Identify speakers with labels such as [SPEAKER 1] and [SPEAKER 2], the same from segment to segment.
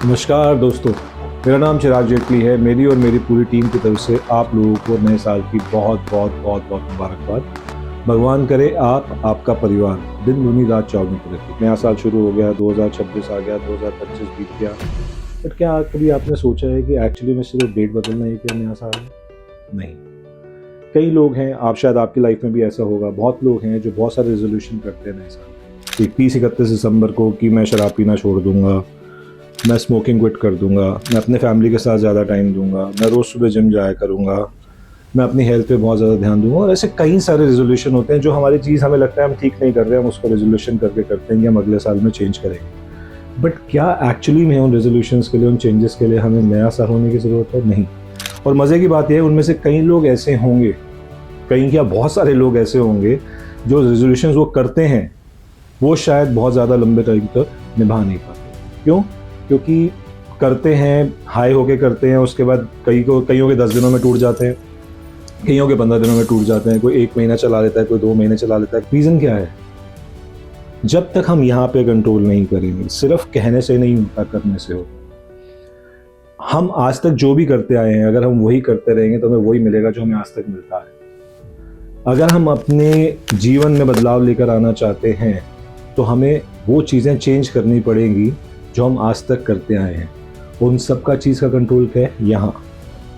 [SPEAKER 1] नमस्कार दोस्तों, मेरा नाम चिराग जेटली है। मेरी और मेरी पूरी टीम की तरफ से आप लोगों को नए साल की बहुत बहुत बहुत बहुत मुबारकबाद। भगवान करे आपका परिवार दिन दूनी रात चौगुनी तरक्की। नया साल शुरू हो गया, 2026 आ गया, 2025 बीत गया। बट क्या कभी आपने सोचा है कि एक्चुअली में सिर्फ डेट बदलना ही क्या नया साल है? नहीं। कई लोग हैं, आप शायद आपकी लाइफ में भी ऐसा होगा, बहुत लोग हैं जो बहुत सारे रेजोल्यूशन करते हैं नए साल कि 30-31 दिसंबर को कि मैं शराब पीना छोड़ दूंगा, मैं स्मोकिंग क्विट कर दूंगा, मैं अपने फैमिली के साथ ज़्यादा टाइम दूंगा, मैं रोज़ सुबह जिम जाया करूंगा, मैं अपनी हेल्थ पे बहुत ज़्यादा ध्यान दूंगा। और ऐसे कई सारे रेजोल्यूशन होते हैं जो हमारी चीज़ हमें लगता है हम ठीक नहीं कर रहे हैं, हम उसको रेजोल्यूशन करके करते हैं कि हम अगले साल में चेंज करेंगे। बट क्या एक्चुअली में उन रेजोल्यूशंस के लिए, उन चेंजेस के लिए हमें नया साल होने की ज़रूरत है? नहीं। और मज़े की बात यह है, उनमें से कई लोग ऐसे होंगे, कई क्या बहुत सारे लोग ऐसे होंगे जो रेजोल्यूशंस वो करते हैं वो शायद बहुत ज़्यादा लंबे टाइम तक निभा नहीं पाते। क्यों? क्योंकि करते हैं, हाई होके करते हैं, उसके बाद कईयों के 10 दिनों में टूट जाते हैं, कईयों के 15 दिनों में टूट जाते हैं, कोई 1 महीना चला लेता है, कोई 2 महीने चला लेता है। रीज़न क्या है? जब तक हम यहाँ पे कंट्रोल नहीं करेंगे, सिर्फ कहने से नहीं होता, करने से होता। हम आज तक जो भी करते आए हैं, अगर हम वही करते रहेंगे तो हमें वही मिलेगा जो हमें आज तक मिलता है। अगर हम अपने जीवन में बदलाव लेकर आना चाहते हैं तो हमें वो चीज़ें चेंज करनी पड़ेंगी जो हम आज तक करते आए हैं। उन सब का चीज़ का कंट्रोल क्या है? यहाँ।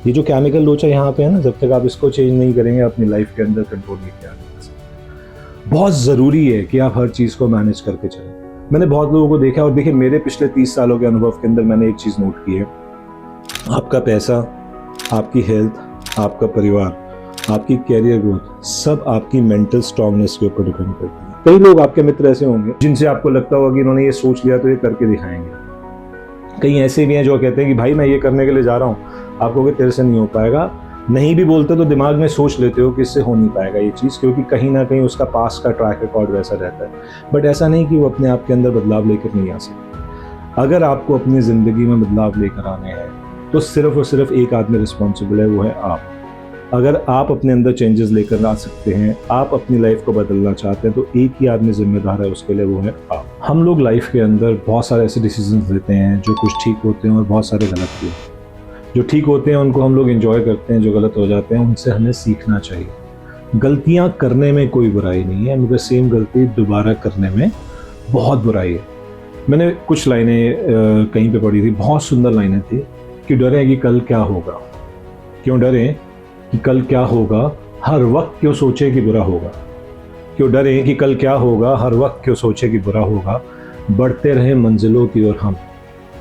[SPEAKER 1] ये जो केमिकल लोचा यहाँ पे है ना, जब तक आप इसको चेंज नहीं करेंगे अपनी लाइफ के अंदर कंट्रोल नहीं किया जा सकता। बहुत ज़रूरी है कि आप हर चीज़ को मैनेज करके चलें। मैंने बहुत लोगों को देखा, और देखिए मेरे पिछले 30 सालों के अनुभव के अंदर मैंने एक चीज़ नोट की है। आपका पैसा, आपकी हेल्थ, आपका परिवार, आपकी कैरियर ग्रोथ, सब आपकी मेंटल स्ट्रांगनेस के ऊपर डिपेंड करती है। कई लोग आपके मित्र ऐसे होंगे जिनसे आपको लगता होगा कि इन्होंने ये सोच लिया तो ये करके दिखाएंगे। कई ऐसे भी हैं जो कहते हैं कि भाई मैं ये करने के लिए जा रहा हूँ, आप कहोगे तेरे से नहीं हो पाएगा। नहीं भी बोलते तो दिमाग में सोच लेते हो कि इससे हो नहीं पाएगा ये चीज़, क्योंकि कहीं ना कहीं उसका पास का ट्रैक रिकॉर्ड वैसा रहता है। बट ऐसा नहीं कि वो अपने आप के अंदर बदलाव लेकर नहीं आ सकते। अगर आपको अपनी ज़िंदगी में बदलाव लेकर आने हैं तो सिर्फ और सिर्फ एक आदमी रिस्पॉन्सिबल है, वो है आप। अगर आप अपने अंदर चेंजेस लेकर आ सकते हैं, आप अपनी लाइफ को बदलना चाहते हैं, तो एक ही आदमी जिम्मेदार है उसके लिए, वो है आप। हम लोग लाइफ के अंदर बहुत सारे ऐसे डिसीजंस लेते हैं जो कुछ ठीक होते हैं और बहुत सारे गलत भी होते हैं। जो ठीक होते हैं उनको हम लोग एंजॉय करते हैं, जो गलत हो जाते हैं उनसे हमें सीखना चाहिए। गलतियाँ करने में कोई बुराई नहीं है, मगर सेम गलती दोबारा करने में बहुत बुराई है। मैंने कुछ लाइनें कहीं पे पढ़ी थी, बहुत सुंदर लाइनें थी कि डरें कि कल क्या होगा। क्यों डरें कि कल क्या होगा, हर वक्त क्यों सोचे कि बुरा होगा। क्यों डरें कि कल क्या होगा, हर वक्त क्यों सोचे कि बुरा होगा। बढ़ते रहे मंजिलों की ओर हम,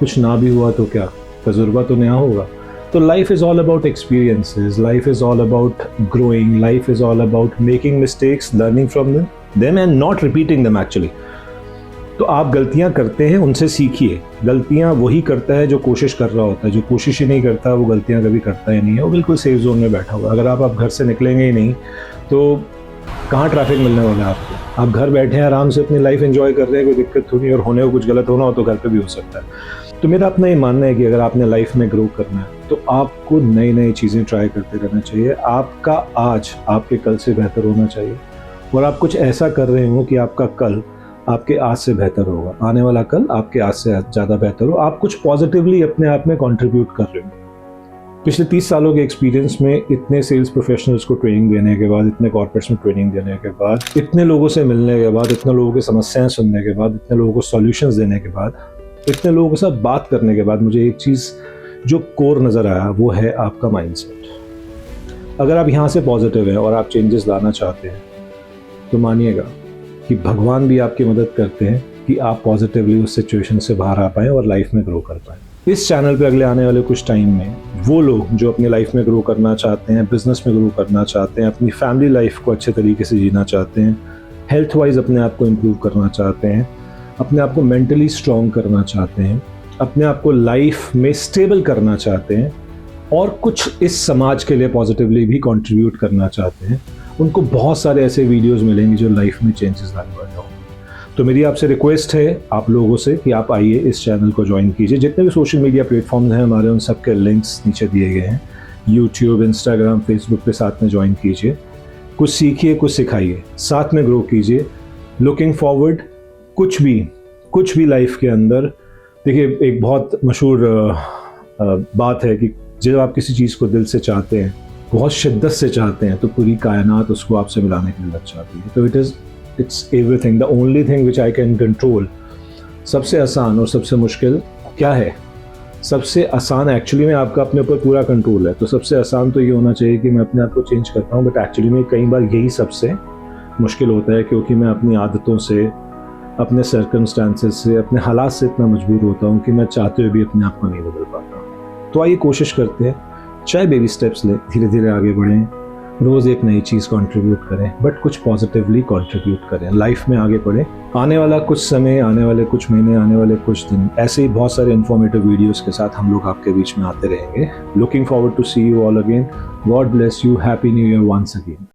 [SPEAKER 1] कुछ ना भी हुआ तो क्या, तजुर्बा तो नया होगा। तो life is all about experiences, life is all about growing, life is all about making mistakes, learning from them and not repeating them actually. तो आप गलतियां करते हैं, उनसे सीखिए। गलतियां वही करता है जो कोशिश कर रहा होता है। जो कोशिश ही नहीं करता वो गलतियां कभी करता ही नहीं है, वो बिल्कुल सेफ जोन में बैठा हुआ है। अगर आप घर से निकलेंगे ही नहीं तो कहाँ ट्रैफिक मिलने वाला है आपको? आप घर बैठे हैं, आराम से अपनी लाइफ एंजॉय कर रहे हैं, कोई दिक्कत नहीं, और होने को कुछ गलत होना हो तो घर पे भी हो सकता है। तो मेरा अपना ये मानना है कि अगर आपने लाइफ में ग्रो करना है तो आपको नई नई चीज़ें ट्राई करते रहना चाहिए। आपका आज आपके कल से बेहतर होना चाहिए, और आप कुछ ऐसा कर रहे हो कि आपका कल आपके आज से बेहतर होगा, आने वाला कल आपके आज से ज़्यादा बेहतर हो। आप कुछ पॉजिटिवली अपने आप में कंट्रीब्यूट कर रहे हो। पिछले 30 सालों के एक्सपीरियंस में इतने सेल्स प्रोफेशनल्स को ट्रेनिंग देने के बाद, इतने कॉर्पोरेट्स में ट्रेनिंग देने के बाद, इतने लोगों से मिलने के बाद, इतने लोगों की समस्याएं सुनने के बाद, इतने लोगों को सॉल्यूशंस देने के बाद, इतने लोगों के साथ बात करने के बाद मुझे एक चीज़ जो कोर नज़र आया, वो है आपका माइंडसेट। अगर आप यहाँ से पॉजिटिव हैं और आप चेंजेस लाना चाहते हैं तो मानिएगा कि भगवान भी आपकी मदद करते हैं कि आप पॉजिटिवली उस सिचुएशन से बाहर आ पाएँ और लाइफ में ग्रो कर पाएँ। इस चैनल पे अगले आने वाले कुछ टाइम में वो लोग जो अपनी लाइफ में ग्रो करना चाहते हैं, बिजनेस में ग्रो करना चाहते हैं, अपनी फैमिली लाइफ को अच्छे तरीके से जीना चाहते हैं, हेल्थ वाइज अपने आप को इम्प्रूव करना चाहते हैं, अपने आप को मेंटली स्ट्रॉन्ग करना चाहते हैं, अपने आप को लाइफ में स्टेबल करना चाहते हैं, और कुछ इस समाज के लिए पॉजिटिवली भी कंट्रीब्यूट करना चाहते हैं, उनको बहुत सारे ऐसे वीडियोस मिलेंगे जो लाइफ में चेंजेस लाने वाले होंगे। तो मेरी आपसे रिक्वेस्ट है आप लोगों से कि आप आइए इस चैनल को ज्वाइन कीजिए। जितने भी सोशल मीडिया प्लेटफॉर्म्स हैं हमारे, उन सब के लिंक्स नीचे दिए गए हैं। यूट्यूब, इंस्टाग्राम, फेसबुक पे साथ में ज्वाइन कीजिए। कुछ सीखिए, कुछ सिखाइए, साथ में ग्रो कीजिए। लुकिंग फॉरवर्ड, कुछ भी लाइफ के अंदर देखिए, एक बहुत मशहूर बात है कि जब आप किसी चीज़ को दिल से चाहते हैं, बहुत शिद्दत से चाहते हैं, तो पूरी कायनात उसको आपसे मिलाने के लिए लग जाती है। तो it's everything, the only thing which I can control. सबसे आसान और सबसे मुश्किल क्या है? सबसे आसान एक्चुअली में आपका अपने ऊपर पूरा कंट्रोल है, तो सबसे आसान तो ये होना चाहिए कि मैं अपने आप को चेंज करता हूँ, बट एक्चुअली में कई बार यही सबसे मुश्किल होता है, क्योंकि मैं अपनी आदतों से, अपने सर्कमस्टांसेस से, अपने हालात से इतना मजबूर होता हूँ कि मैं चाहते हुए भी अपने आप को नहीं बदल पाता। तो आइए कोशिश करते हैं, चाहे बेबी स्टेप्स लें, धीरे धीरे आगे बढ़ें, रोज़ एक नई चीज़ कंट्रीब्यूट करें, बट कुछ पॉजिटिवली कंट्रीब्यूट करें, लाइफ में आगे बढ़ें। आने वाला कुछ समय, आने वाले कुछ महीने, आने वाले कुछ दिन ऐसे ही बहुत सारे इन्फॉर्मेटिव वीडियोस के साथ हम लोग आपके बीच में आते रहेंगे। Looking forward to see you all again. God bless you. Happy new year once again.